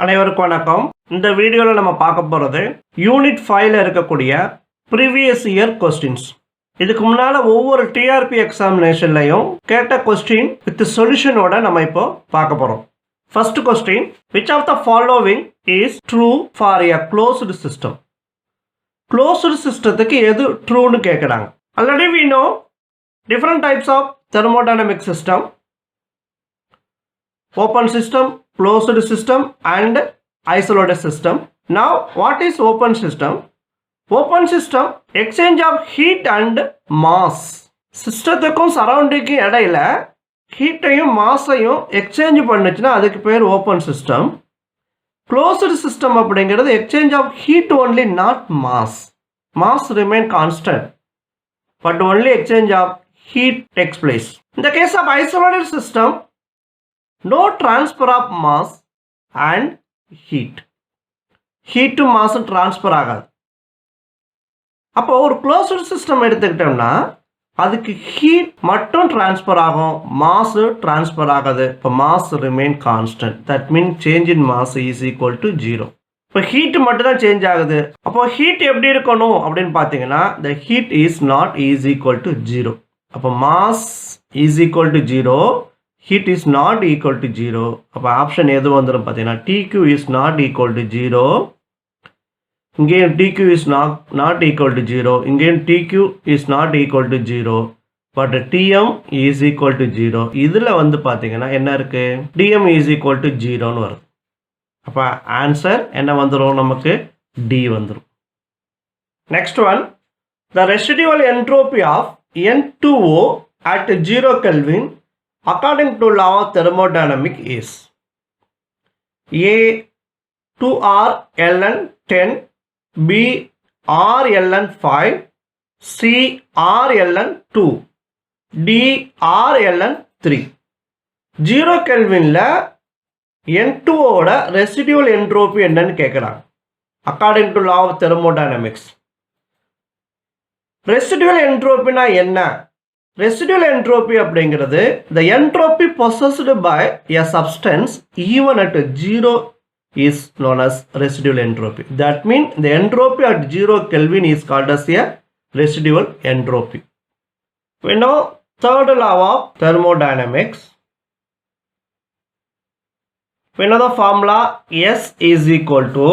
அனைவருக்கும் வணக்கம். இந்த வீடியோவில் நம்ம பார்க்க போகிறது யூனிட் 5ல் இருக்கக்கூடிய ப்ரீவியஸ் இயர் கொஸ்டின்ஸ். இதுக்கு முன்னால் ஒவ்வொரு டிஆர்பி எக்ஸாமினேஷன்லையும் கேட்ட கொஸ்டின் வித் சொல்யூஷனோட நம்ம இப்போ பார்க்க போகிறோம். First question, which of the following is true for a closed system? Closed சிஸ்டத்துக்கு எது ட்ரூன்னு கேட்குறாங்க. Already we know different types of thermodynamic system: open system, closed system and isolated system. Now what is open system? Open system exchange of heat and mass. சிஸ்டத்துக்கும் சரௌண்டிங்கும் இடையில ஹீட்டையும் மாஸையும் exchange பண்ணுச்சுன்னா அதுக்கு பேர் ஓப்பன் சிஸ்டம். க்ளோஸ்டு சிஸ்டம் அப்படிங்கிறது exchange of heat only, not mass. Mass remain constant but only exchange of heat takes place. In the case of isolated system, no transfer of mass and heat. Heat to mass transfer ஆகாது. அப்போ ஒரு closed system எடுத்துக்கிட்டோம்னா அதுக்கு heat மட்டும் transfer ஆகும், mass transfer ஆகாது. இப்போ mass remain constant. That mean change in mass is equal to 0. இப்போ ஹீட் மட்டும் தான் சேஞ்ச் ஆகுது. அப்போ ஹீட் எப்படி இருக்கணும் அப்படின்னு பார்த்தீங்கன்னா the heat is not is equal to 0. அப்போ mass is equal to 0, heat is not equal to 0. அப்போ ஆப்ஷன் எது வந்துடும் பார்த்தீங்கன்னா dQ is not equal to 0. இங்கேயும் dQ is not equal to 0. இங்கேயும் dQ is not equal to 0. But dm is equal to 0. இதில் வந்து பார்த்தீங்கன்னா என்ன இருக்குது, டிஎம் இஸ் ஈக்குவல் டு 0ன்னு வருது. அப்போ ஆன்சர் என்ன வந்துடும், நமக்கு டி வந்துடும். Next one, the residual entropy of N2O at 0 Kelvin according to law of thermodynamic is A 2R ln 10, B R ln 5, C R ln 2, D R ln 3. 0 Kelvinல N2O ஓட residual entropy என்னன்னு கேட்குறாங்க. According to law of thermodynamics. ரெசிடுவல் என்ட்ரோபினா என்ன? Residual entropy அப்படிங்கிறது the entropy possessed by a substance even at 0 is known as residual entropy. That means the entropy at 0 Kelvin is called as a residual entropy. We know third law of thermodynamics. We know the formula S is equal to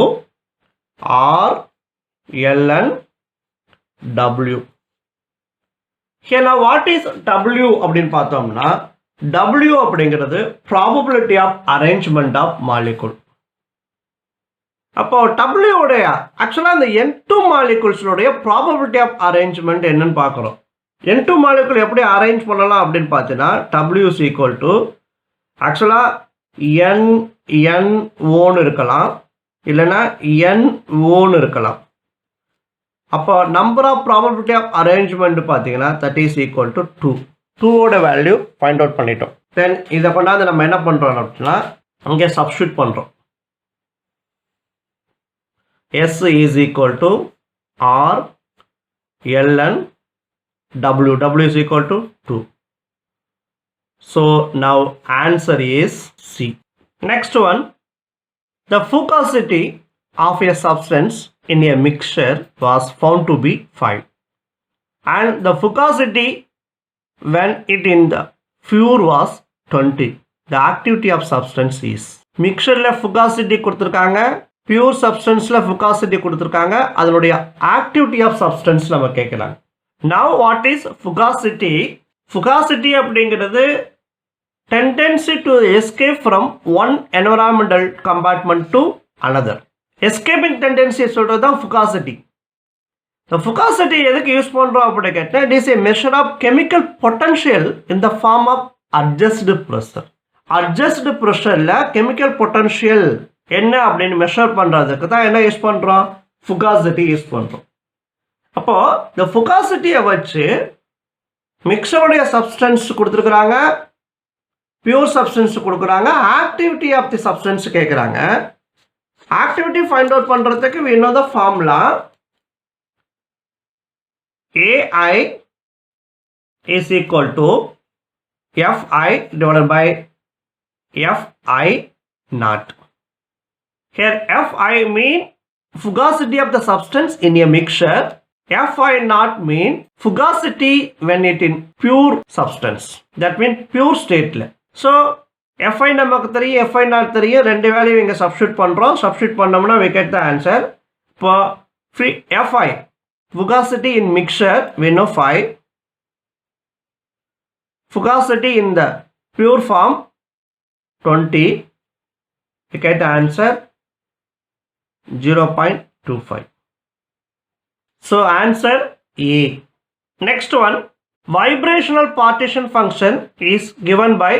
R ln W. Here now what is W அப்படின்னு பார்த்தோம்னா W அப்படிங்கிறது probability of arrangement of molecule. அப்போ W உடைய ஆக்சுவலாக இந்த N2 மாலிகுல்ஸுடைய probability of arrangement என்னன்னு பார்க்குறோம். N2 molecule எப்படி அரேஞ்ச் பண்ணலாம் அப்படின்னு பார்த்தீங்கன்னா W is equal to ஆக்சுவலாக NNOன்னு இருக்கலாம், இல்லைன்னா NOன்னு இருக்கலாம். அப்போ number of probability of arrangement பார்த்தீங்கன்னா தட் இஸ் ஈக்குவல் டு 2. 2ஓட வேல்யூ ஃபைண்ட் அவுட் பண்ணிட்டோம். தென் இதை கொண்டாந்து நம்ம என்ன பண்ணுறோம் அப்படின்னா அங்கே சப்ஸ்டியூட் பண்ணுறோம். S is equal to R ln W. W is equal to 2. So now answer is C. Next one, the fugacity of a substance in a mixture was found to be 5 and the fugacity when it in the pure was 20. The activity of substance is. mixture la fugacity கொடுத்திருக்காங்க, pure substance la fugacity கொடுத்திருக்காங்க, அதனுடைய activity of substance நம்ம கேட்கலாம். Now what is fugacity? Fugacity அப்படிங்கிறது tendency to escape from one environmental compartment to another. Escaping டெண்டன்சியை சொல்கிறது தான் ஃபுகாசிட்டி. இந்த ஃபுகாசிட்டி எதுக்கு யூஸ் பண்ணுறோம் அப்படின்னு கேட்டால் it is a measure of chemical potential in the form of adjusted pressure. Adjusted ப்ரெஷரில் கெமிக்கல் பொட்டன்ஷியல் என்ன அப்படின்னு மெஷர் பண்ணுறதுக்கு தான் என்ன யூஸ் பண்ணுறோம், ஃபுகாசிட்டி யூஸ் பண்ணுறோம். அப்போது இந்த ஃபுகாசிட்டியை வச்சு மிக்சருடைய சப்ஸ்டன்ஸ் கொடுத்துருக்குறாங்க, பியூர் சப்ஸ்டன்ஸ் கொடுக்குறாங்க, ஆக்டிவிட்டி ஆஃப் தி சப்ஸ்டன்ஸ் கேட்குறாங்க. Activity find out பண்றதுக்கு we know the formula AI is equal to Fi divided by Fi naught. Here Fi mean fugacity of the substance in a mixture. Fi not mean fugacity when it in pure substance. That means pure state. So Fi நமக்கு தெரியும், Fi not தெரியும், ரெண்டு value இங்க substitute பண்றோம். Substitute பண்ணோம்னா we get the answer. For Fi fugacity in mixture we know 5. Fugacity in the pure form 20. We get the answer 0.25. So answer A. Next one, vibrational partition function is given by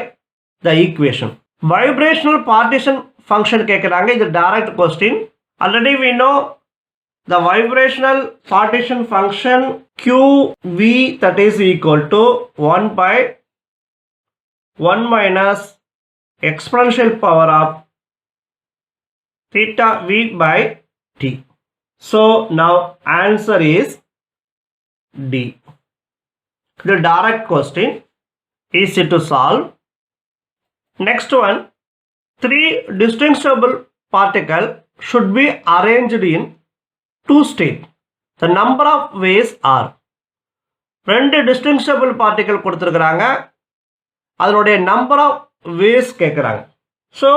the equation. Vibrational partition function கேக்குறாங்க. இது direct question. Already we know the vibrational partition function QV, that is equal to 1 by 1 minus exponential power of theta V by T. So now answer is D. The direct question, easy to solve. Next one, 3 distinguishable particles should be arranged in 2 states. The number of ways are. 2 distinguishable particles கொடுத்திருக்காங்க. அதனுடைய number of ways கேக்குறாங்க. So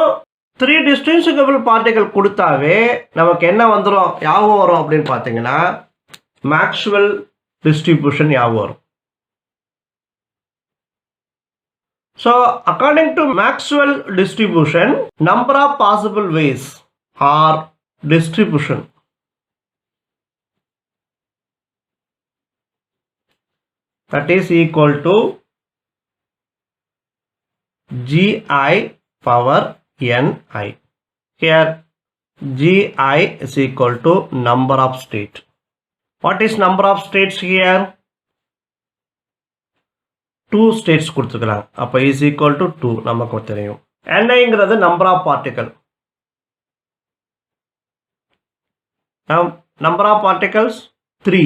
3 distinguishable particle கொடுத்தாவே நமக்கு என்ன வந்துரும், ஞாபகம் வரும் அப்படின்னு பார்த்தீங்கன்னா மேக்ஸ்வெல் டிஸ்ட்ரிபியூஷன் ஞாபகம் வரும். So according to Maxwell distribution, number of possible ways are distribution. That is equal to Gi power Ni. Here Gi is equal to number of states. What is number of states here? 2 states கொடுத்துக்கலாம். அப்ப is equal to 2 நமக்கு தெரியும். Niங்கிறது number of particle. Now number of particles 3.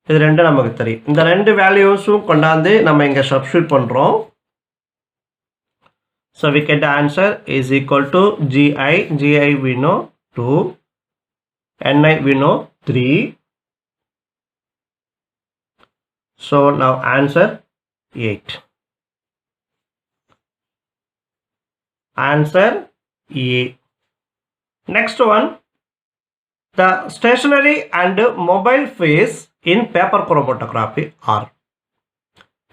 இது ரெண்டு நமக்கு தெரியும். இந்த ரெண்டு வேல்யூஸும் கொண்டாந்து நம்ம இங்க சப்ஸ்டிட்யூட் பண்றோம். So we get the answer is equal to Gi. Gi we know 2. Ni we know 3. So now answer 8. Answer A. Next one, the stationary and mobile phase in paper chromatography are.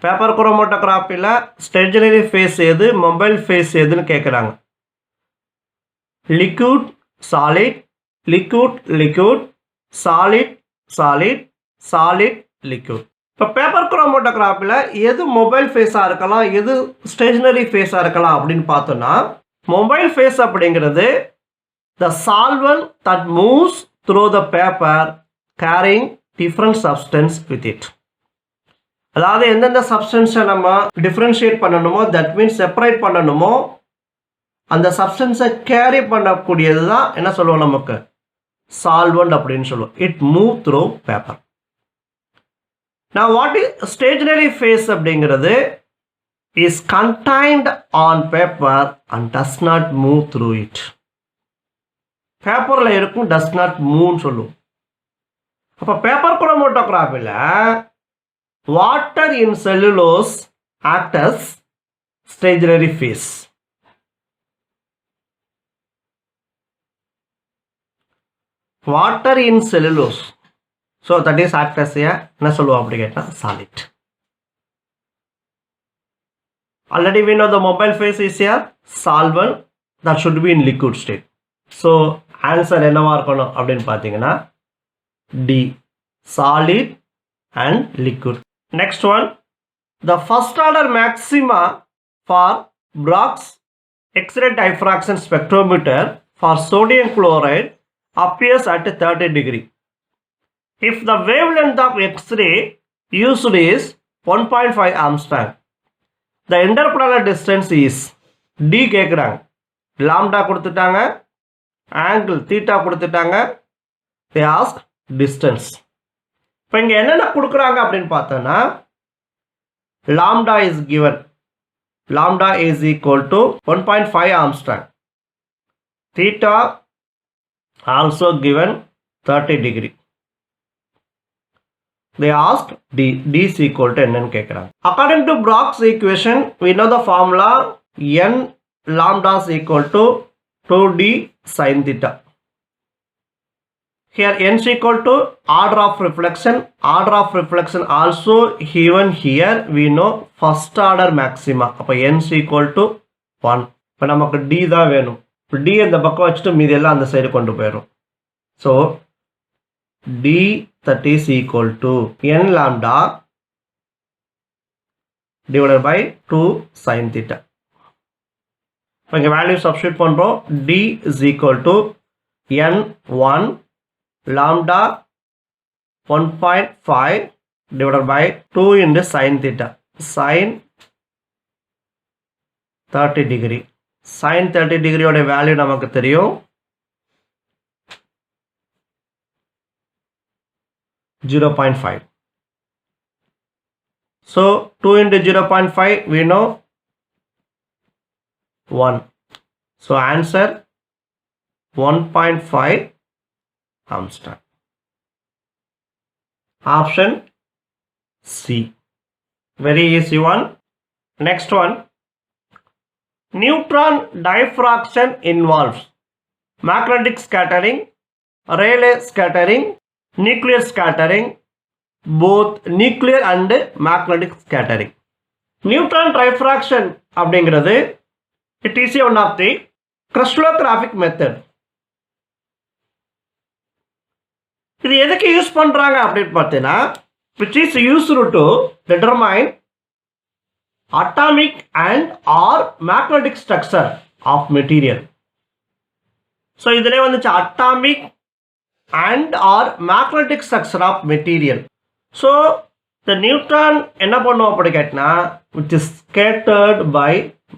Paper chromatography la stationary phase எது, mobile phase எதுன்னு கேக்குறாங்க. Liquid, solid, liquid, liquid, solid, solid, solid, liquid. இப்போ paper குரோமோட்டோகிராஃபியில் எது mobile ஃபேஸாக இருக்கலாம், எது stationary ஃபேஸாக இருக்கலாம் அப்படின்னு பார்த்தோன்னா, மொபைல் ஃபேஸ் அப்படிங்கிறது the solvent that moves through the paper carrying different substance with it. அதாவது எந்தெந்த சப்ஸ்டன்ஸை நம்ம டிஃப்ரென்ஷியேட் பண்ணணுமோ, தட் மீன்ஸ் செப்பரேட் பண்ணணுமோ, அந்த சப்ஸ்டன்ஸை கேரி பண்ணக்கூடியது தான் என்ன சொல்லுவோம், நமக்கு சால்வன்ட் அப்படின்னு சொல்லுவோம். It move through paper. Now what is stationary phase அப்படிங்கிறது is contained on paper and does not move through it. பேப்பர்ல இருக்கும், does not move சொல்லுவோம். அப்ப paper குரோமோட்டோகிராஃபில water in cellulose act as stationary phase. Water in cellulose, so that is act as a என்ன சொல்லுவோம் அப்படி கேட்டா solid. Already we know the mobile phase is a solvent that should be in liquid state. So answer என்னவா இருக்கணும் அப்படின்னு பார்த்தீங்கன்னா D, solid and liquid. Next one, the first order maxima for Braggs X-ray diffraction spectrometer for sodium chloride appears at 30 degree. If the wavelength of X-ray used is 1.5 Armstrong, the interplanar distance is D கேக்குறாங்க. lambda கொடுத்துட்டாங்க, angle theta கொடுத்துட்டாங்க, they ask distance. இப்போ இங்க என்னென்ன கொடுக்குறாங்க அப்படின்னு பார்த்தோன்னா, lambda is given. Lambda is equal to 1.5 Armstrong. theta also given 30 degree. They asked d is equal to n கேக்குறாங்க. According to Brock's equation, we know the formula n lambda is equal to 2d sin theta. Here n is equal to order of reflection. Order of reflection also even here we know first order maxima. அப்ப n is equal to 1. இப்ப நமக்கு d தான் வேணும். d அந்த பக்கம் வச்சுட்டு மீதி எல்லாம் அந்த சைடு கொண்டு போயிடும். So d that is equal to n lambda divided by 2 sin theta. இப்போ இங்க வேல்யூ சப்ஸ்டிட்யூட் பண்றோம். d is equal to n1 lambda 1.5 divided by 2 into sin theta. Sin 30 degree. Sin 30 degree ஓட வேல்யூ நமக்கு தெரியும் 0.5. So 2 into 0.5 we know 1. So answer 1.5 Armstrong. Option C. Very easy one. Next one. Neutron diffraction involves magnetic scattering, Rayleigh scattering, nuclear scattering, both nuclear and magnetic scattering. Neutron diffraction அப்படிங்கிறது it is one of the crystallographic method. இது எதுக்கு use பண்றாங்க அப்படின்னு பார்த்தீங்கன்னா which is used to determine atomic and or magnetic structure of material. So இதிலே வந்துச்சு atomic and or magnetic structure of material. So the neutron என்ன பண்ணும் அப்படி கேட்டனா which is scattered by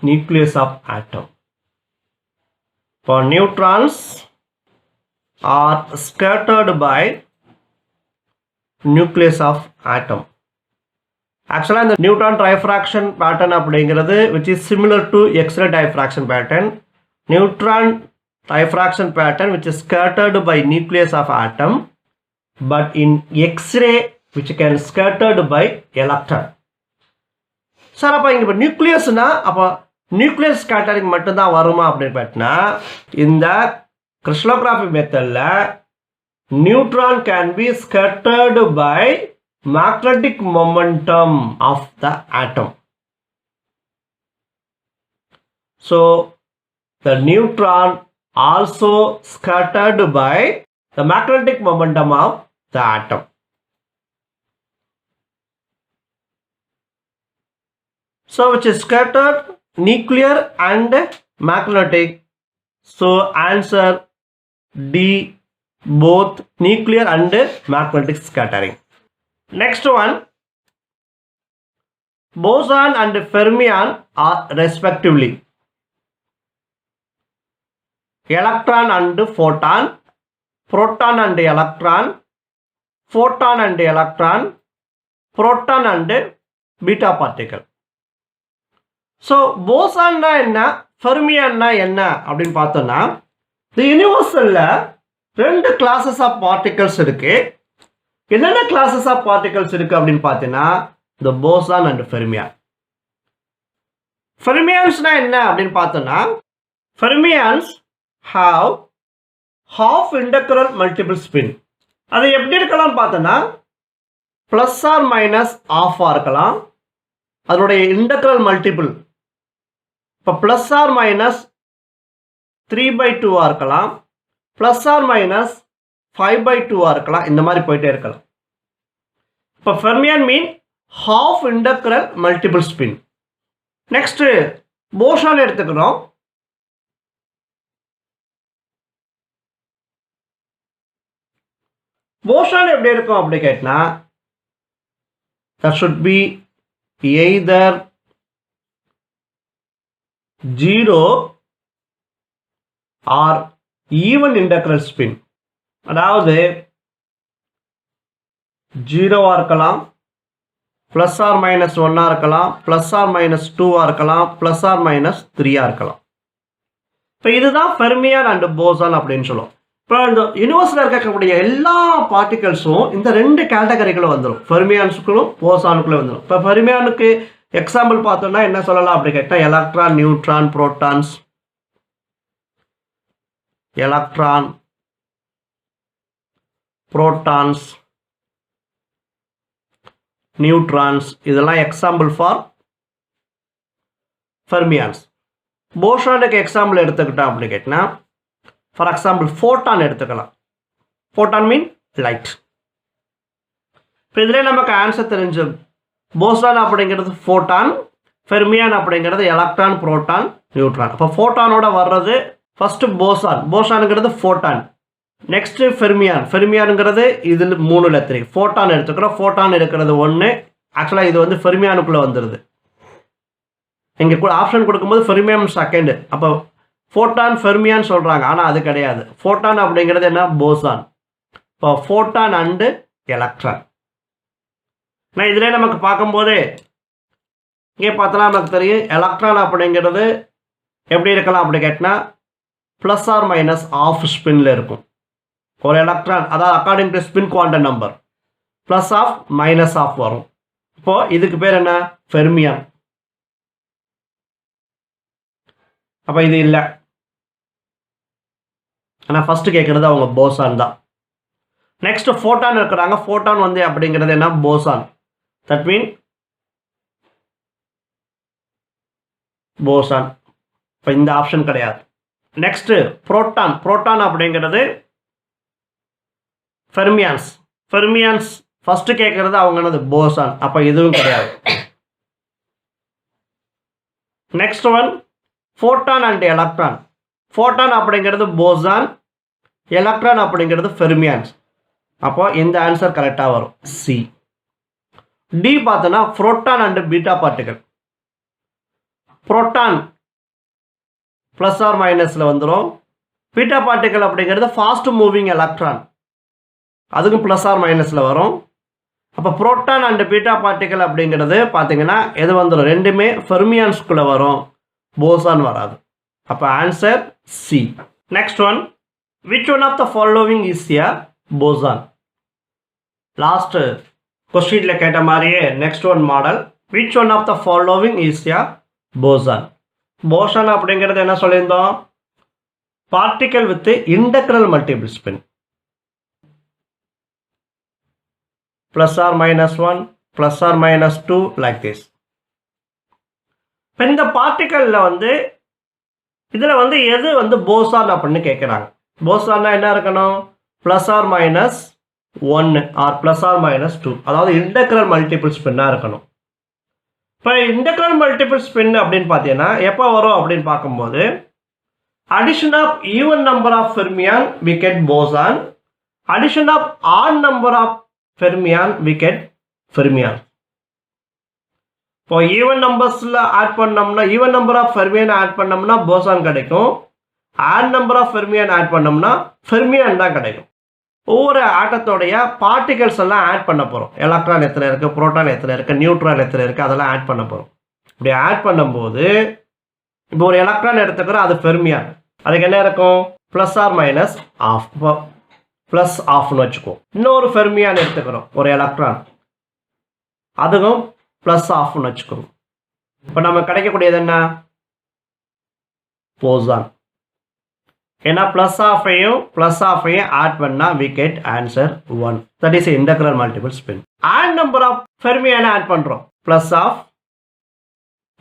nucleus of atom. For neutrons are scattered by nucleus of atom. Actually the neutron diffraction pattern அப்படிங்கிறது which is similar to X-ray diffraction pattern. Neutron diffraction pattern which is scattered by nucleus of atom, but in X-ray which can scattered by electron. Sir அப்ப இங்க nucleus னா அப்ப nucleus scattering மட்டும் தான் வருமா அப்படினு பார்த்தா இந்த crystallography methodல neutron can be scattered by magnetic momentum of the atom. So the neutron also scattered by the magnetic momentum of the atom. So which is scattered nuclear and magnetic. So answer D, both nuclear and magnetic scattering. Next one, boson and fermion are respectively electron and photon, proton and electron, photon and electron, proton and beta particle. So boson na enna, fermion na enna அப்படினு பார்த்தோம்னா the universalல ரெண்டு classes of particles இருக்கு. என்னென்ன classes of particles இருக்கு அப்படினு பார்த்தீனா the boson and fermion. Fermions na enna அப்படினு பார்த்தோம்னா fermions have half integral multiple spin. அது எப்படி இருக்கலாம் பார்த்தோம்னா plus or minus half இருக்கலாம். அதோட integral multiple இப்போ plus or minus 3/2 இருக்கலாம், plus or minus 5/2 இருக்கலாம். இந்த மாதிரி போயிட்டே இருக்கலாம். இப்போ fermion mean half integral multiple spin. Next boson எடுத்துக்கிறோம். boson எப்படி இருக்கும் அப்படி கேட்டனா that should be either 0 or even integral spin. அதாவது 0 இருக்கலாம், plus or minus 1 இருக்கலாம், plus or minus 2 இருக்கலாம், plus or minus 3 இருக்கலாம். இப்போ இதுதான் ஃபெர்மியான் அண்ட் போசான் அப்படின்னு சொல்லுவோம். இப்போ இந்த யூனிவர்ஸில் இருக்கக்கூடிய எல்லா பார்ட்டிகல்ஸும் இந்த 2 கேட்டகரிக்குள்ள வந்துடும், ஃபெர்மியான்ஸுக்குள்ளும் போசானுக்குள்ளே வந்துடும். இப்போ ஃபெர்மியானுக்கு எக்ஸாம்பிள் பார்த்தோம்னா என்ன சொல்லலாம் அப்படி கேட்டால் electron, neutron, protons, electron, protons, neutrons, இதெல்லாம் எக்ஸாம்பிள் ஃபார் ஃபெர்மியான்ஸ். போசானுக்கு எக்ஸாம்பிள் எடுத்துக்கிட்டோம் அப்படி கேட்டினா ஃபார் எக்ஸாம்பிள் ஃபோட்டான் எடுத்துக்கலாம். ஃபோட்டான் மீன் லைட். இப்போ இதில் நமக்கு ஆன்சர் தெரிஞ்சு போசான் அப்படிங்கிறது ஃபோட்டான், ஃபெர்மியான் அப்படிங்கிறது எலக்ட்ரான், புரோட்டான், நியூட்ரான். அப்போ ஃபோட்டானோட வர்றது ஃபஸ்ட்டு போசான், போசானுங்கிறது ஃபோட்டான். நெக்ஸ்ட்டு ஃபெர்மியான், ஃபெர்மியானுங்கிறது இதில் 3ல் 3. ஃபோட்டான் எடுத்துக்கிறோம், ஃபோட்டான் இருக்கிறது 1. ஆக்சுவலாக இது வந்து ஃபெர்மியானுக்குள்ளே வந்துடுது. இங்கே கூட ஆப்ஷன் கொடுக்கும்போது ஃபெர்மியான் செகண்டு, அப்போ ஃபோட்டான் ஃபெர்மியான் சொல்கிறாங்க, ஆனால் அது கிடையாது. ஃபோட்டான் அப்படிங்கிறது என்ன, போசான். இப்போ ஃபோட்டான் அண்டு எலக்ட்ரான். நான் இதிலே நமக்கு பார்க்கும்போதே இங்கே பார்த்தோன்னா நமக்கு தெரியும் எலக்ட்ரான் அப்படிங்கிறது எப்படி இருக்கலாம் அப்படி கேட்டினா ப்ளஸ் ஆர் மைனஸ் ஆஃப் ஸ்பின்னில் இருக்கும். ஒரு எலக்ட்ரான் அதாவது according to spin quantum number plus half minus half வரும். இப்போது இதுக்கு பேர் என்ன, ஃபெர்மியான். அப்போ இது இல்லை, ஆனால் ஃபஸ்ட்டு கேட்குறது அவங்க போசான் தான். நெக்ஸ்ட் ஃபோட்டான் இருக்கிறாங்க, ஃபோட்டான் வந்து அப்படிங்கிறது என்ன, போசான். That mean boson. இப்போ இந்த ஆப்ஷன் கிடையாது. நெக்ஸ்ட்டு புரோட்டான், புரோட்டான் அப்படிங்கிறது ஃபெர்மியான்ஸ். ஃபெர்மியான்ஸ் ஃபஸ்ட்டு கேட்குறது அவங்க என்னது, போசான். அப்போ இதுவும் கிடையாது. Next one photon and electron. Photon அப்படிங்கிறது போசான், எலக்ட்ரான் அப்படிங்கிறது ஃபெர்மியான்ஸ். அப்போ இந்த ஆன்சர் கரெக்டாக வரும், சி. டி பார்த்தோன்னா proton and beta particle. Proton plus or மைனஸில் வந்துடும். பீட்டா பார்ட்டிகல் அப்படிங்கிறது ஃபாஸ்ட் மூவிங் எலக்ட்ரான், அதுக்கும் ப்ளஸ் ஆர் மைனஸில் வரும். அப்போ புரோட்டான் அண்ட் பீட்டா பார்ட்டிகல் அப்படிங்கிறது பார்த்தீங்கன்னா எது வந்துடும், ரெண்டுமே ஃபெர்மியான்ஸ்குள்ளே வரும், போசான் வராது. அப்போ answer C. Next one, which one of the following is a boson. Last கொஸ்டினில் கேட்ட மாதிரியே next one model, which one of the following is a boson. Boson அப்படிங்கிறது என்ன சொல்லியிருந்தோம், particle with integral multiple spin plus or minus 1 plus or minus 2 like this. இப்போ இந்த பார்ட்டிக்கலில் வந்து இதில் வந்து எது வந்து போசான் அப்படின்னு கேட்குறாங்க. போசான்னா என்ன இருக்கணும், plus or minus 1 or plus or minus 2, அதாவது இன்டெக்ரல் மல்டிபிள் ஸ்பின்னாக இருக்கணும். இப்போ இன்டெக்ரல் மல்டிபிள் ஸ்பின் அப்படின்னு பார்த்தீங்கன்னா எப்போ வரும் அப்படின்னு பார்க்கும்போது addition of even number of fermion we get boson, addition of odd number of fermion we get fermion. இப்போ ஈவன் நம்பர்ஸில் ஆட் பண்ணோம்னா even number of fermion add பண்ணோம்னா போசான் கிடைக்கும், odd number of fermion add பண்ணோம்னா fermion தான் கிடைக்கும். ஒவ்வொரு ஆட்டத்தோடைய particles எல்லாம் ஆட் பண்ண போகிறோம். எலக்ட்ரான் எத்தனை இருக்குது, புரோட்டான் எத்தனை இருக்குது, நியூட்ரான் எத்தனை இருக்குது, அதெல்லாம் ஆட் பண்ண போகிறோம். இப்படி ஆட் பண்ணும்போது இப்போ ஒரு எலக்ட்ரான் எடுத்துக்கிறோம், அது ஃபெர்மியான், அதுக்கு என்ன இருக்கும், ப்ளஸ் ஆர் மைனஸ் ஆஃப், இப்போ ப்ளஸ் ஆஃப்னு வச்சுக்குவோம். இன்னொரு ஃபெர்மியான் எடுத்துக்கிறோம், ஒரு எலக்ட்ரான், அதுவும் ப்ளஸ் ஆஃப்னு வச்சுக்கோங்க. இப்போ நம்ம கிடைக்கக்கூடியது என்ன, போசான். ஏன்னா ப்ளஸ் ஆஃபையும் ஆட் பண்ணால் we get answer 1. That is integral multiple spin. Add number of ஃபெர்மியானை ஆட் பண்ணுறோம், plus half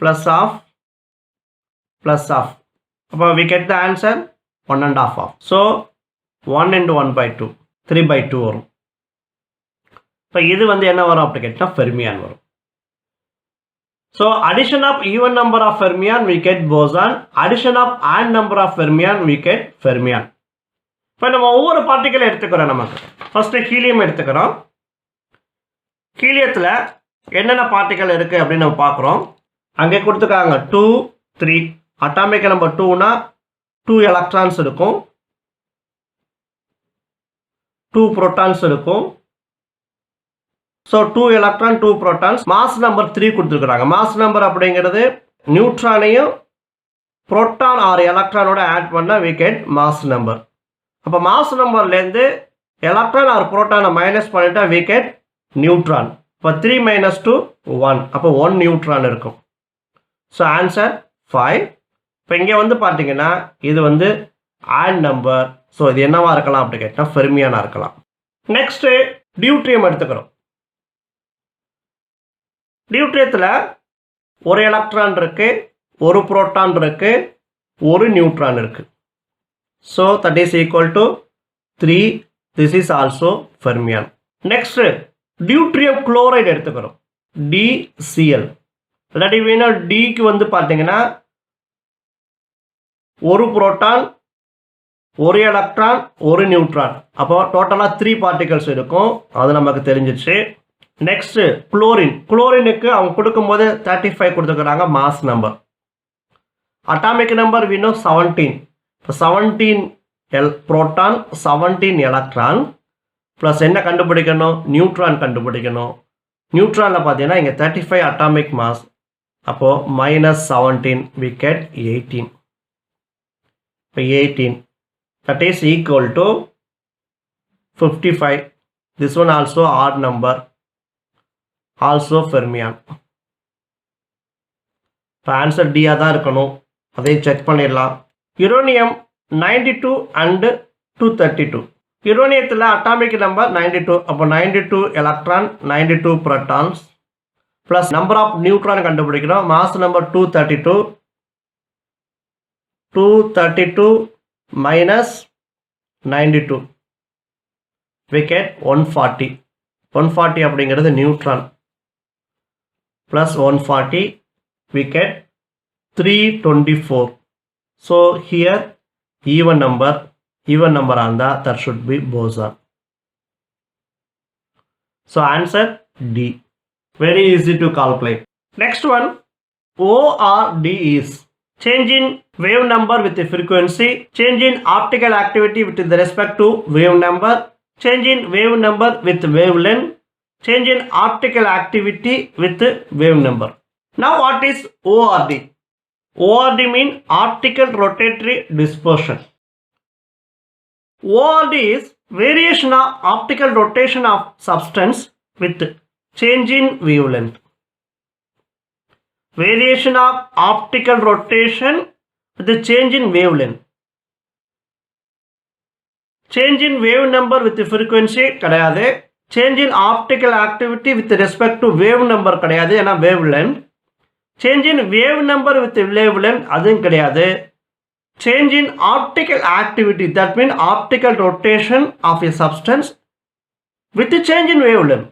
plus half plus half, அப்போ we get the answer 1.5 half. So 1 into 1/2 3/2 வரும். இப்போ இது வந்து என்ன வரும் அப்படி கேட்டால் ஃபெர்மியான் வரும். So addition of even number of fermion we get boson, addition of odd number of fermion we get fermion. இப்போ நம்ம ஒவ்வொரு பார்ட்டிக்கல் எடுத்துக்கிறோம். நமக்கு ஃபர்ஸ்ட் ஹீலியம் எடுத்துக்கிறோம். ஹீலியத்தில் என்னென்ன பார்ட்டிக்கல் இருக்குது அப்படின்னு நம்ம பார்க்குறோம். அங்கே கொடுத்துருக்காங்க 2 3, அட்டாமிக் நம்பர் 2னா 2 எலக்ட்ரான்ஸ் இருக்கும், 2 புரோட்டான்ஸ் இருக்கும். So 2 electron 2 protons. Mass number 3 கொடுத்துருக்குறாங்க. மாஸ் நம்பர் அப்படிங்கிறது நியூட்ரானையும் புரோட்டான் ஆர் எலக்ட்ரானோட ஆட் பண்ணால் we get mass number. அப்போ மாஸ் நம்பர்லேருந்து எலக்ட்ரான் ஆர் புரோட்டானை மைனஸ் பண்ணிட்டா we get நியூட்ரான். இப்போ 3 minus 2 1, அப்போ 1 நியூட்ரான் இருக்கும். So answer 5. இப்போ இங்கே வந்து பார்த்தீங்கன்னா இது வந்து ஆட் நம்பர். ஸோ இது என்னவா இருக்கலாம் அப்படி கேட்டால் ஃபெர்மியானா இருக்கலாம். நெக்ஸ்ட்டு டியூட்ரியம் எடுத்துக்கிறோம். டியூட்ரியத்தில் ஒரு எலக்ட்ரான் இருக்கு, ஒரு புரோட்டான் இருக்கு, ஒரு நியூட்ரான் இருக்கு. So that is equal to 3. This is also fermion. Next deuterium chloride எடுத்துக்கிறோம். DCl. இல்லாட்டி வேணும் டிக்கு வந்து பார்த்தீங்கன்னா ஒரு புரோட்டான், ஒரு எலக்ட்ரான், ஒரு நியூட்ரான். அப்போ டோட்டலாக 3 பார்ட்டிகல்ஸ் இருக்கும். அது நமக்கு தெரிஞ்சிச்சு. Next chlorine. குளோரினுக்கு அவங்க கொடுக்கும்போது 35 கொடுத்துக்கிறாங்க மாஸ் நம்பர். அட்டாமிக் நம்பர் வேணும் 17. இப்போ 17 புரோட்டான், 17 எலக்ட்ரான் ப்ளஸ் என்ன கண்டுபிடிக்கணும், நியூட்ரான் கண்டுபிடிக்கணும். நியூட்ரானில் பார்த்தீங்கன்னா இங்கே 35 அட்டாமிக் மாஸ். அப்போது -17 we get 18. இப்போ 18 that is equal to 55. This one also odd number, also fermion. இப்போ ஆன்சர் டியாக தான் இருக்கணும். அதையும் செக் பண்ணிடலாம். Uranium 92 and 232. யுரேனியத்தில் அட்டாமிக் நம்பர் 92. அப்போ 92 electron, 92 protons plus number of neutron கண்டுபிடிக்கிறோம். Mass number 232. 232 minus 92 we get 140. 140 அப்படிங்கிறது neutron plus 140 we get 324. So here even number இருந்தால் that should be boson. So answer D. Very easy to calculate. Next one, ORD is change in wave number with the frequency, change in optical activity with respect to wave number, change in wave number with wavelength, change in optical activity with wave number. Now what is ORD? ORD means optical rotatory dispersion. ORD is variation of optical rotation of substance with change in wavelength. Variation of optical rotation with the change in wavelength. Change in wave number with the frequency கிடையாது. Change in optical activity with respect to wave number கிடையாது, ஏன்னா wavelength. Change in wave number with the wavelength அதுவும் கிடையாது. Change in optical activity, that means optical rotation of a substance with the change in wavelength.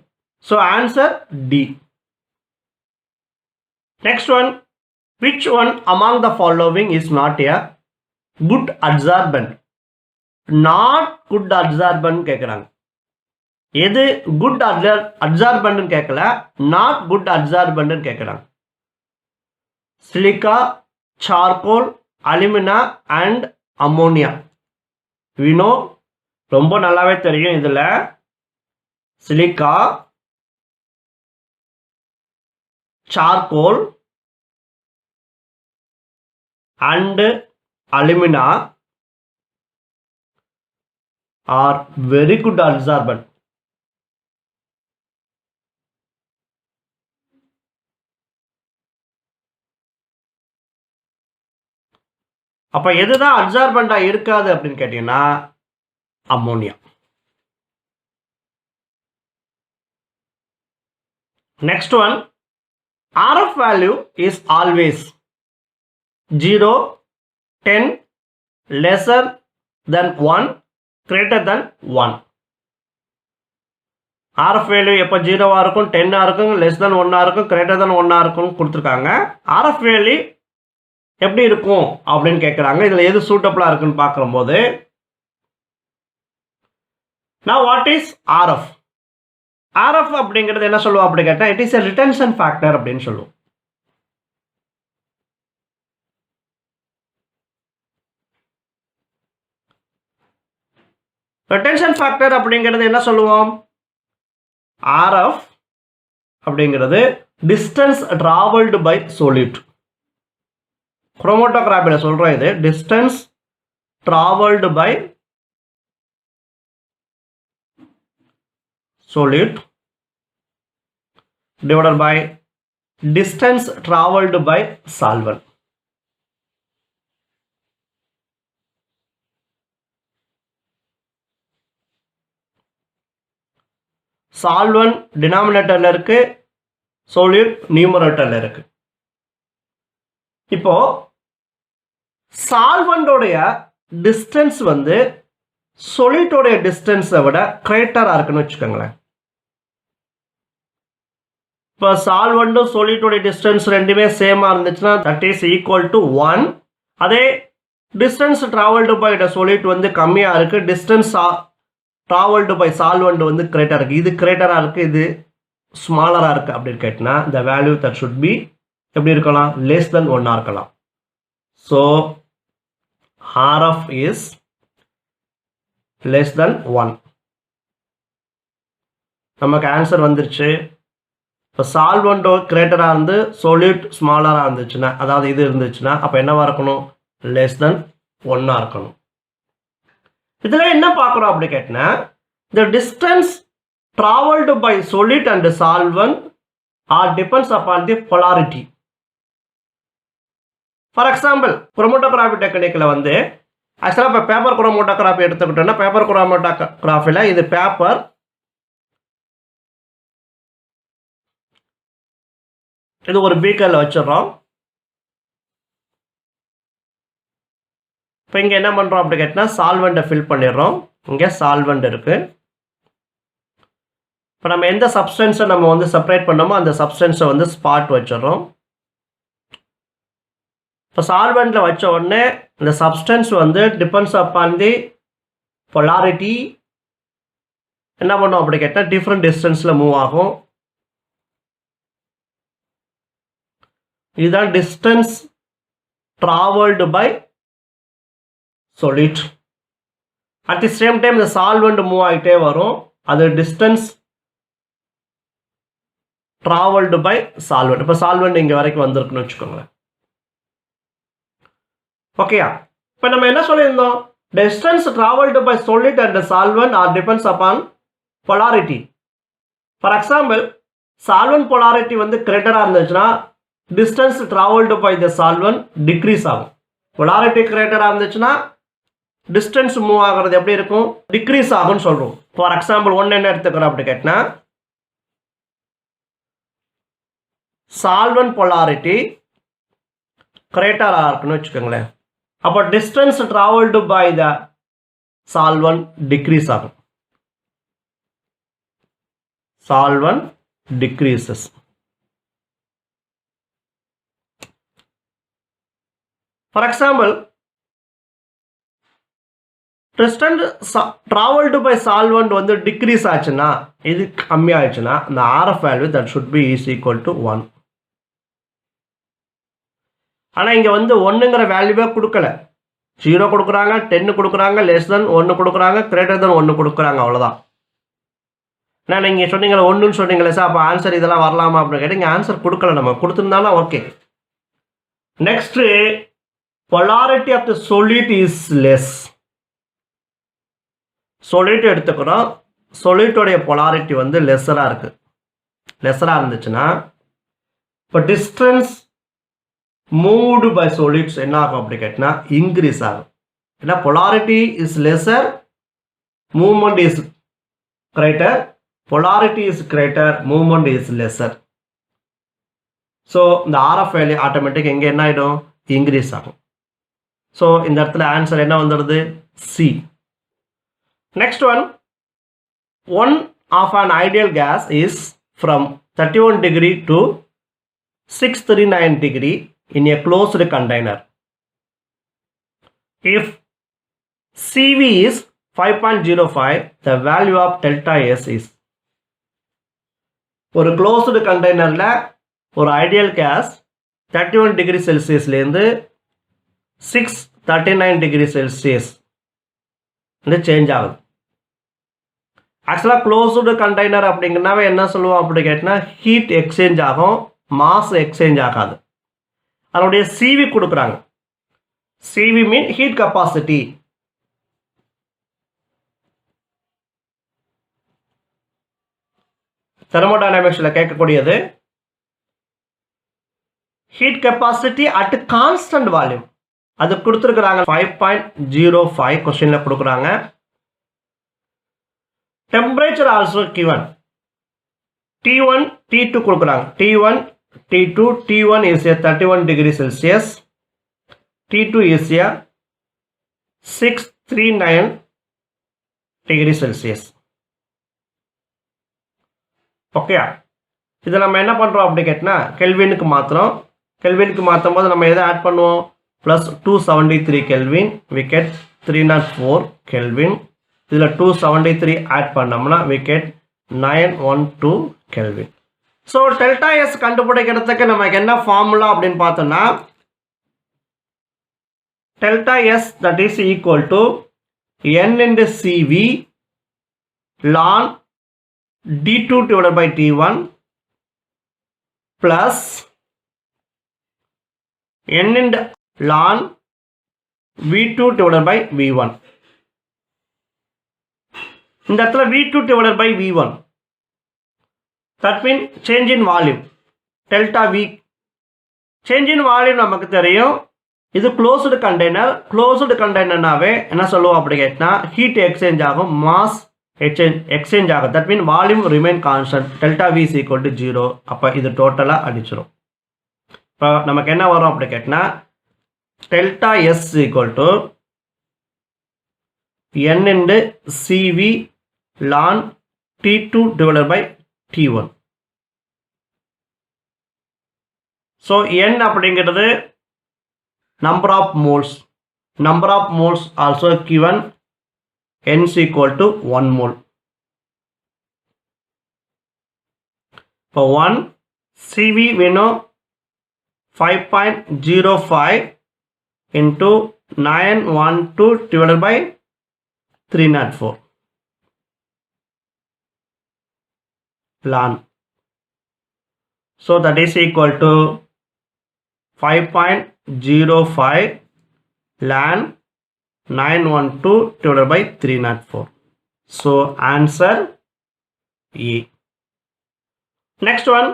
So answer D. Next one, which one among the following is not a good adsorbent? Not good adsorbent கேட்குறாங்க. எது good அட்சார்பண்ட் கேட்கல, not good adsorbent கேட்குறாங்க. Silica, charcoal, alumina and ammonia. வினோ ரொம்ப நல்லாவே தெரியும். இதில் silica, charcoal and alumina are very good adsorbent. அப்ப எதுதான் அட்சார்பண்டா இருக்காது அப்படின்னு கேட்டீங்கன்னா ammonia. Next one, RF value is always 0, 10, lesser than 1, greater than 1. RF value எப்போ 0 இருக்கும், 10 இருக்கும், less than 1 இருக்கும், greater than 1 இருக்கும் கொடுத்துருக்காங்க. RF value எப்படி இருக்கும் அப்படின்னு கேட்குறாங்க. இதில் எது சூட்டபிளாக இருக்குன்னு பார்க்கும்போது, now what is RF? RF அப்படிங்கிறது என்ன சொல்லுவோம் அப்படி கேட்டால், it is a retention factor அப்படின்னு சொல்லுவோம். ரிட்டென்ஷன் ஃபேக்டர் அப்படிங்கிறது என்ன சொல்லுவோம், RF அப்படிங்கிறது டிஸ்டன்ஸ் டிராவல்டு பை சொல்யூட். குரோமோட்டோகிராஃபியில் சொல்கிறோம் இது distance travelled by solid divided by distance traveled by solvent. Solvent denominatorல இருக்கு, solid numeratorல இருக்கு. இப்போ சால்வெண்டோடைய டிஸ்டன்ஸ் வந்து solidோடைய டிஸ்டன்ஸை விட கிரேட்டரா இருக்குன்னு வச்சுக்கோங்களேன். இப்போ சால்வெண்டும் solidோடைய டிஸ்டன்ஸ் ரெண்டுமே சேமா இருந்துச்சுன்னா that is equal to 1. அதே டிஸ்டன்ஸ் டிராவல்டு பை solid வந்து கம்மியா இருக்கு, டிஸ்டன்ஸ் டிராவல்டு பை சால்வெண்ட் வந்து கிரேட்டரா இருக்கு. இது கிரேட்டரா இருக்கு, இது ஸ்மாலரா இருக்கு அப்படின்னு கேட்டினா the value that should be எப்படி இருக்கலாம், less than 1 இருக்கலாம். So RF is less than 1. நமக்கு ஆன்சர் வந்துருச்சு. இப்போ சால்வெண்டோ கிரேட்டராக இருந்து solid ஸ்மாலராக இருந்துச்சுன்னா, அதாவது இது இருந்துச்சுன்னா அப்போ என்னவா இருக்கணும், less than 1 இருக்கணும். இதில் என்ன பார்க்குறோம் அப்படி கேட்டினா the distance traveled by solid and solvent are depends upon the polarity. For example chromatography டெக்னிக்கில் வந்து ஆக்சுவலாக இப்போ பேப்பர் குரோமோட்டோகிராஃபி எடுத்துக்கிட்டோன்னா பேப்பர் குரோமோட்டோகிராஃபியில் இது பேப்பர், இது ஒரு பீக்கரில் வச்சிடறோம். இப்போ இங்கே என்ன பண்ணுறோம் அப்படி கேட்டினா சால்வெண்ட்டை ஃபில் பண்ணிடுறோம். இங்கே சால்வெண்ட் இருக்குது. இப்போ நம்ம எந்த சப்ஸ்டன்ஸை நம்ம வந்து செப்பரேட் பண்ணோமோ அந்த சப்ஸ்டன்ஸை வந்து ஸ்பாட் வச்சிடறோம். இப்போ சால்வெண்ட்டில் வச்ச உடனே இந்த சப்ஸ்டன்ஸ் வந்து டிபெண்ட்ஸ் அப்பான் தி பொலாரிட்டி என்ன பண்ணும் அப்படி கேட்டால் டிஃப்ரெண்ட் டிஸ்டன்ஸில் மூவ் ஆகும். இதுதான் distance travelled by solid. At the same time இந்த சால்வெண்ட் மூவ் ஆகிட்டே வரும், அது டிஸ்டன்ஸ் ட்ராவல்டு பை சால்வெண்ட். இப்போ சால்வெண்ட் இங்கே வரைக்கும் வந்திருக்குன்னு வச்சுக்கோங்களேன். ஓகேயா, இப்போ நம்ம என்ன சொல்லியிருந்தோம், distance travelled by solid and solvent are depends upon polarity. For example solvent polarity வந்து கிரேட்டராக இருந்துச்சுன்னா distance travelled by the solvent decrease ஆகும். பொலாரிட்டி கிரேட்டராக இருந்துச்சுன்னா டிஸ்டன்ஸ் மூவ் ஆகிறது எப்படி இருக்கும், டிக்ரீஸ் ஆகும்னு சொல்கிறோம். ஃபார் எக்ஸாம்பிள் ஒன்று என்ன எடுத்துக்கிறோம் அப்படி கேட்டினா சால்வெண்ட் பொலாரிட்டி கிரேட்டராக இருக்குன்னு வச்சுக்கோங்களேன். அப்போ distance travelled by the solvent decrease ஆகும், solvent decreases. For example distance travelled by solvent வந்து டிக்ரீஸ் ஆச்சுன்னா, இது கம்மியாகிடுச்சுன்னா அந்த RF value that should be is equal to 1. ஆனால் இங்கே வந்து 1ங்கிற வேல்யூவே கொடுக்கல, 0 கொடுக்குறாங்க, 10 கொடுக்குறாங்க, லெஸ் தென் 1 கொடுக்குறாங்க, கிரேட்டர் தென் 1 கொடுக்குறாங்க, அவ்வளோதான். நான் நீங்கள் சொன்னீங்களே 1ன்னு சொன்னீங்களே சார், அப்போ ஆன்சர் இதெல்லாம் வரலாமா அப்படின்னு கேட்டு இங்கே ஆன்சர் கொடுக்கல, நம்ம கொடுத்துருந்தாலும் okay. Next polarity of the solid is less. solid எடுத்துக்கிறோம், solidோடைய பொலாரிட்டி வந்து லெஸ்ஸராக இருக்குது. லெஸ்ஸராக இருந்துச்சுன்னா இப்போ டிஸ்டன்ஸ் மூவ்டு பை solids என்ன ஆகும் அப்படி கேட்டினா இன்க்ரீஸ் ஆகும். ஏன்னா polarity is lesser, movement is greater, polarity is greater, movement is lesser. So இந்த ஆர்எஃப் வேல்யூ ஆட்டோமேட்டிக் எங்கே என்ன ஆகிடும், இன்க்ரீஸ் ஆகும். ஸோ இந்த இடத்துல ஆன்சர் என்ன வந்துடுது, C. Next one of an ideal gas is from 31 degree to 639 degree in a closed container. If CV is 5.05, the value of delta S is. ஒரு closed containerல ஒரு ideal gas 31 degree Celsiusலேருந்து 639 degree Celsius change ஆகுது. ஆக்சுவலாக closed container அப்படிங்கிறனாவே என்ன சொல்லுவோம் அப்படி கேட்டினா heat exchange ஆகும், mass exchange ஆகாது. அதனுடைய CV கொடுக்குறாங்க. CV mean heat capacity. தெர்மோடைனமிக்ஸ்ல கேட்கக்கூடியது heat capacity at constant volume. அது கொடுத்துருக்குறாங்க 5.05 கொஸ்டின்ல கொடுக்குறாங்க. Temperature also given. T1, T2 கொடுக்குறாங்க. T1, T2, T1 is a 31 degree Celsius. T2 is a 639 degree Celsius. Okay, இதை நம்ம என்ன பண்ணுறோம் அப்படி கேட்டினா கெல்வினுக்கு மாற்றுறோம். கெல்வினுக்கு மாற்றும் போது நம்ம எதை ஆட் பண்ணுவோம்? Plus 273 kelvin, we get 304 kelvin. இதில் 273 ஆட் பண்ணோம்னா we get 912 kelvin. So delta S கண்டுபிடிக்கிறதுக்கு நமக்கு என்ன ஃபார்முலா அப்படின்னு பார்த்தோம்னா delta S that is equal to n into CV ln D2 divided by T1 plus n into ln V2 divided by V1. இந்த இடத்துல V2 divided by V1. That means change in volume. Delta V. Change in volume நமக்கு தெரியும். இது closed container. Closed containerனாவே என்ன சொல்லுவோம் அப்படி கேட்டா heat exchange ஆகும், mass exchange ஆகும். That means volume remain constant. Delta V is equal to 0. அப்போ இது டோட்டலா அடிச்சிரும். இப்போ நமக்கு என்ன வரும் அப்படி கேட்டா delta S equal to n into CV ln T2 divided by T1. So n அப்படிங்கிறது number of moles. Number of moles also given, n is equal to 1 mole. For 1 CV we know 5.05 into 912 divided by 304 ln. So that is equal to 5.05 ln 912 divided by 304. So answer E. Next one,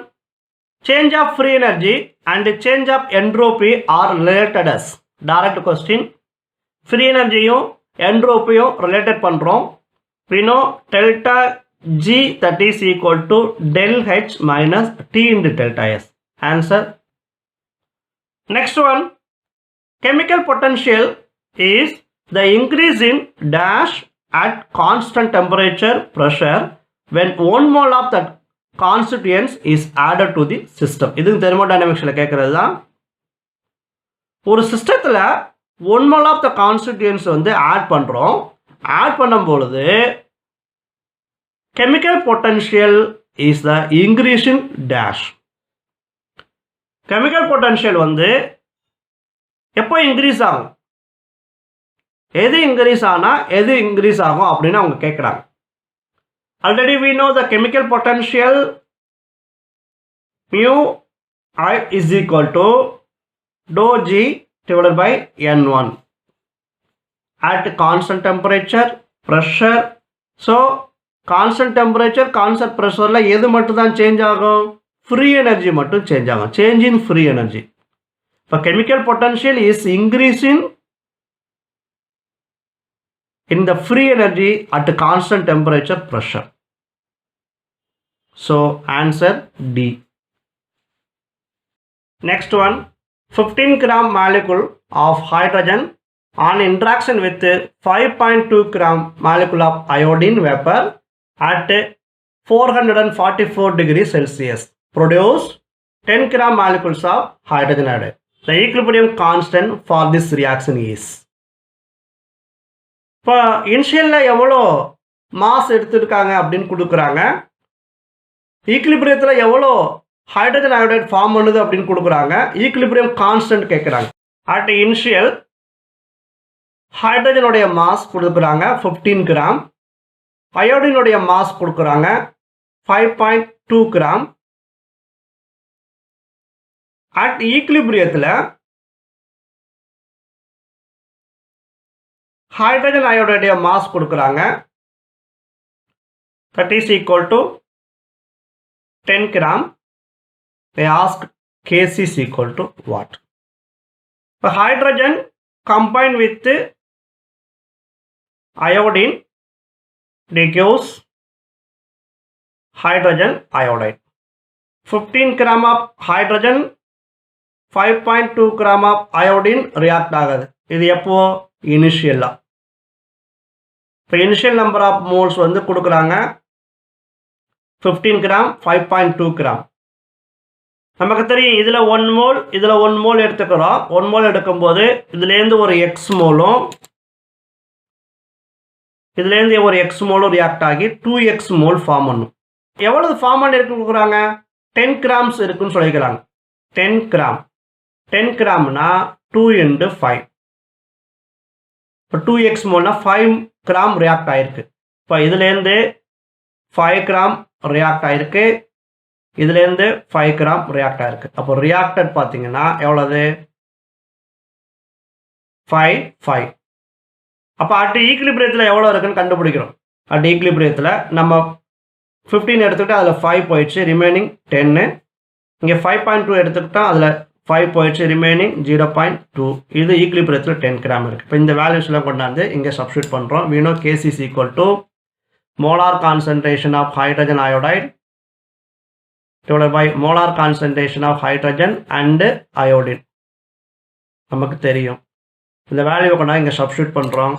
change of free energy and change of entropy are related as. Direct question. Free energy entropy related பண்றோம். We know delta G that is equal to del H minus T into delta S. Answer. Next one, chemical potential is the increase in dash at constant temperature pressure when 1 mole of the constituents is added to the system. இது தெர்மோடைனமிக்ஸ்ல கேக்குறது தான். ஒரு சிஸ்டத்துல 1 mole of the constituents வந்து add பண்றோம். Add பண்ணும் பொழுது chemical potential is the increase in dash. chemical potential வந்து எப்போ இன்க்ரீஸ் ஆகும்? எது இன்க்ரீஸ் ஆனா எது இன்க்ரீஸ் ஆகும் அப்படின்னு அவங்க கேட்குறாங்க. Already we know the chemical potential mu I is equal to dou G divided by N1 at constant temperature, pressure. So constant temperature, constant pressure ல எது மட்டும் தான் சேஞ்ச் ஆகும்? free energy மட்டும் சேஞ்ச் ஆகும். change in free energy. இப்போ chemical potential is increasing in the free energy at constant temperature, pressure. So answer D. Next one, 15 gram molecule of hydrogen on interaction with 5.2 gram molecule of iodine vapor at 444 degrees Celsius produce 10 gram molecules of hydrogen iodide. The equilibrium constant for this reaction is. இப்போ இனிஷியல்ல எவ்வளோ mass எடுத்துருக்காங்க அப்படின்னு கொடுக்குறாங்க. ஈக்குலிபிரியத்தில் எவ்வளோ hydrogen iodide form பண்ணுது அப்படின்னு கொடுக்குறாங்க. Equilibrium constant கேட்குறாங்க. அட் இனிஷியல் ஹைட்ரஜனுடைய மாஸ் கொடுக்குறாங்க 15 கிராம், அயோடினுடைய மாஸ் கொடுக்குறாங்க 5.2 கிராம். அட் ஈக்லிபிரியத்தில் ஹைட்ரஜன் அயோடைடைய மாஸ் கொடுக்குறாங்க. That is equal to 10 gram. They ask Kc is equal to what? The hydrogen combined with iodine, they gives hydrogen iodide. 15 gram of hydrogen, 5.2 gram of iodine react ஆகுது. இது எப்போ? இனிஷியலா. இப்போ initial number of moles வந்து கொடுக்குறாங்க 15 gram, 5.2 gram. நமக்கு தெரியும் இதில் 1 மோல், இதில் 1 மோல் எடுத்துக்கிறோம். 1 மோல் எடுக்கும்போது இதுலேருந்து ஒரு எக்ஸ் மோலும் இதுலேருந்து ஒரு எக்ஸ் மோலும் ரியாக்ட் ஆகி 2x மோல் ஃபார்ம் பண்ணும். எவ்வளவு ஃபார்ம் பண்ணி இருக்குன்னு கொடுக்குறாங்க? 10 கிராம்ஸ் இருக்குன்னு சொல்லிக்கிறாங்க. 10 கிராம், 10 கிராம்னா 2 into 5. இப்போ 2x மோல்னா 5 கிராம் ரியாக்ட் ஆகிருக்கு. இப்போ இதுலேருந்து 5 கிராம் ரியாக்ட் ஆகிருக்கு, இதுலேருந்து 5 கிராம் ரியாக்ட் ஆகிருக்கு. அப்போ ரியாக்டட் பார்த்தீங்கன்னா எவ்வளவு? 5. அப்போ அட் ஈக்லிபிரியத்தில் எவ்வளோ இருக்குன்னு கண்டுபிடிக்கிறோம். அட் ஈக்லிபிரியத்தில் நம்ம 15 எடுத்துக்கிட்டால் அதில் 5 போயிடுச்சு, ரிமைனிங் 10. இங்கே 5.2 எடுத்துக்கிட்டால் அதில் 5 போயிடுச்சு, ரிமைனிங் 0.2. இது ஈக்லிபிரியத்தில் 10 கிராம் இருக்குது. இப்போ இந்த வேல்யூஸ்லாம் கொண்டாந்து இங்கே சப்ஸ்டியூட் பண்ணுறோம். we know Kc is equal to molar concentration of hydrogen iodide divided by molar concentration of hydrogen and iodine. நமக்கு தெரியும். இந்த வேல்யூவை கொண்டாந்து இங்கே சப்ஸ்டியூட் பண்ணுறோம்.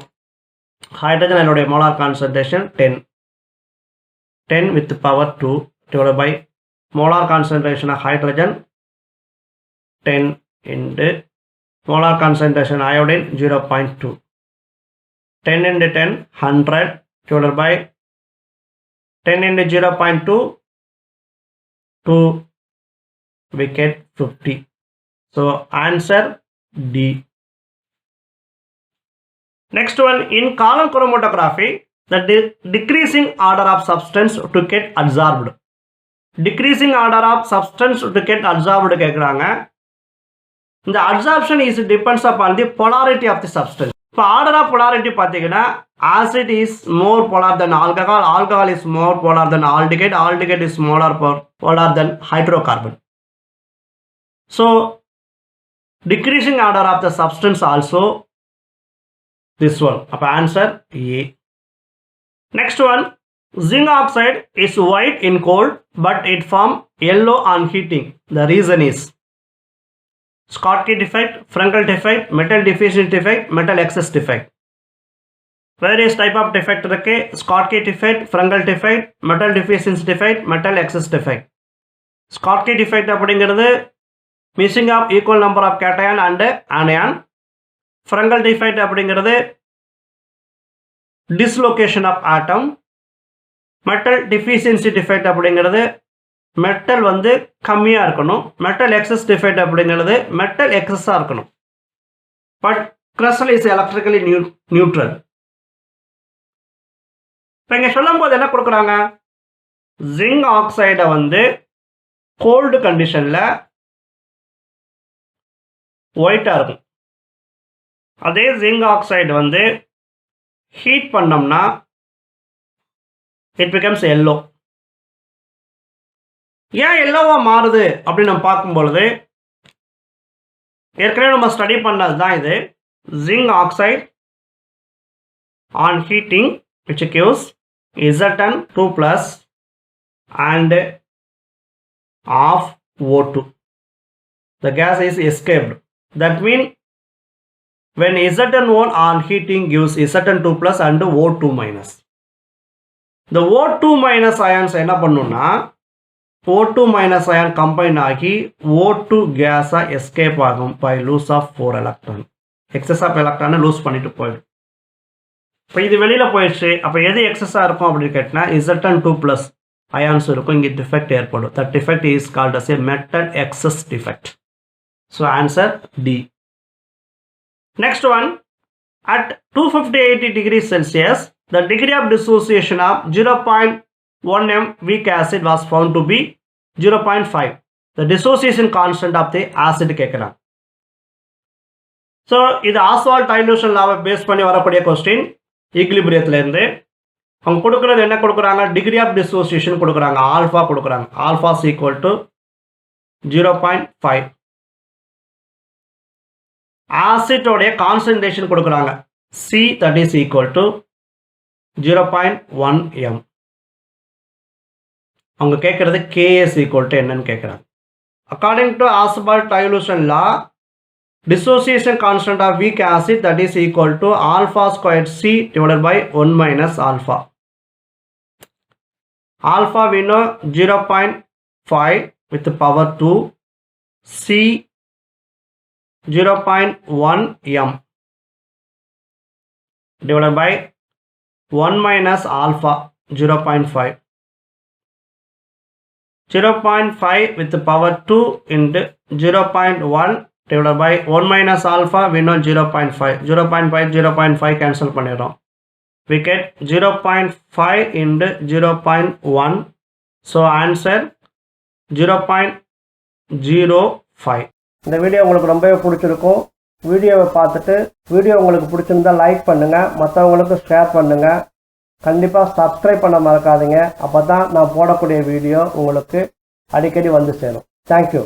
ஹைட்ரஜன் அயோடைய molar concentration 10 with power 2 divided by molar concentration of hydrogen 10 into molar concentration iodine 0.2. 10 into 10, 100 divided by 10 into 0.2, 2, we get 50. So answer D. Next one, in column chromatography, the decreasing order of substance to get absorbed. Decreasing order of substance to get absorbed கேட்குறாங்க. The absorption is depends upon the polarity of the substance. இப்போ order of polarity பார்த்தீங்கன்னா acid is more polar than alcohol, alcohol is more polar than aldehyde, aldehyde is more polar than hydrocarbon. So decreasing order of the substance also this one. அப்போ answer A. Next one, zinc oxide is white in cold but it form yellow on heating. The reason is Schottky defect, Frankel defect, metal deficiency defect, metal excess defect. Various type of defect இருக்கு. Schottky defect, Frankel defect, metal deficiency defect, metal excess defect. Schottky defect அப்படிங்கிறது missing of equal number of cation and anion. Frankel defect அப்படிங்கிறது dislocation of atom. metal deficiency defect அப்படிங்கிறது metal வந்து கம்மியாக இருக்கணும். Metal excess defect அப்படிங்கிறது metal எக்ஸஸாக இருக்கணும். But crystal is electrically neutral. இப்போ இங்கே சொல்லும் போது என்ன கொடுக்குறாங்க? ஜிங்க் ஆக்சைடை வந்து கோல்டு கண்டிஷனில் ஒயிட்டாக இருக்கும். அதே ஜிங்க் ஆக்சைடு வந்து ஹீட் பண்ணோம்னா இட் பிகம்ஸ் எல்லோ. ஏன் எல்லோவாக மாறுது அப்படின்னு நம்ம பார்க்கும்பொழுது ஏற்கனவே நம்ம ஸ்டடி பண்ணது தான் இது. Zinc oxide on heating which gives Zn2+ and of O2. The gas is escaped. That means when Zn1 on heating gives Zn2+ and O2-. The O2- ions என்ன பண்ணுன்னா O2- ion combine ஆகி O2 gas escape ஆகும் by loss of 4 electron. Excess of electron lose பண்ணிட்டு போயிடும். இப்போ இது வெளியில் போயிடுச்சு. அப்போ எது எக்ஸஸாக இருக்கும் அப்படின்னு கேட்டினா Zn2+ ions இருக்கும். இங்கே டிஃபெக்ட் ஏற்படும். That defect is called as a metal excess defect. So answer D. Next one, at 250 degrees Celsius, the degree of dissociation of 0.1 m weak acid was found to be 0.5. the dissociation constant of the acid கேட்குறாங்க. So இது Oswald dilution லாவை base பண்ணி வரக்கூடிய question ஈக்லிபிரியத்துலேருந்து. அவங்க கொடுக்குறது என்ன கொடுக்குறாங்க, degree of dissociation கொடுக்குறாங்க, alpha கொடுக்குறாங்க. Alpha equal to 0.5. ஆசிட்டோடைய கான்சன்ட்ரேஷன் கொடுக்குறாங்க, C that is equal to 0.1 m. அவங்க கேட்குறது Ks equal to என்னன்னு கேட்குறாங்க. According to Oswald dilution law, dissociation constant of weak acid that is equal to alpha squared C divided by 1 minus alpha. Alpha we know 0.5 with the power 2, C 0.1 m divided by 1 minus alpha 0.5. 0.5 with the power 2 into 0.1 divided by 1 minus alpha we know 0.5. 0.5 0.5 cancel பண்ணிடுறோம். We get 0.5 into 0.1. So answer 0.05. இந்த video உங்களுக்கு ரொம்பவே பிடிச்சிருக்கும். வீடியோவை பார்த்துட்டு video உங்களுக்கு பிடிச்சிருந்தா like பண்ணுங்கள், மற்றவங்களுக்கு ஷேர் பண்ணுங்கள். கண்டிப்பாக சப்ஸ்கிரைப் பண்ண மறக்காதீங்க. அப்போ தான் நான் போடக்கூடிய வீடியோ உங்களுக்கு அடிக்கடி வந்து சேரும். தேங்க்யூ.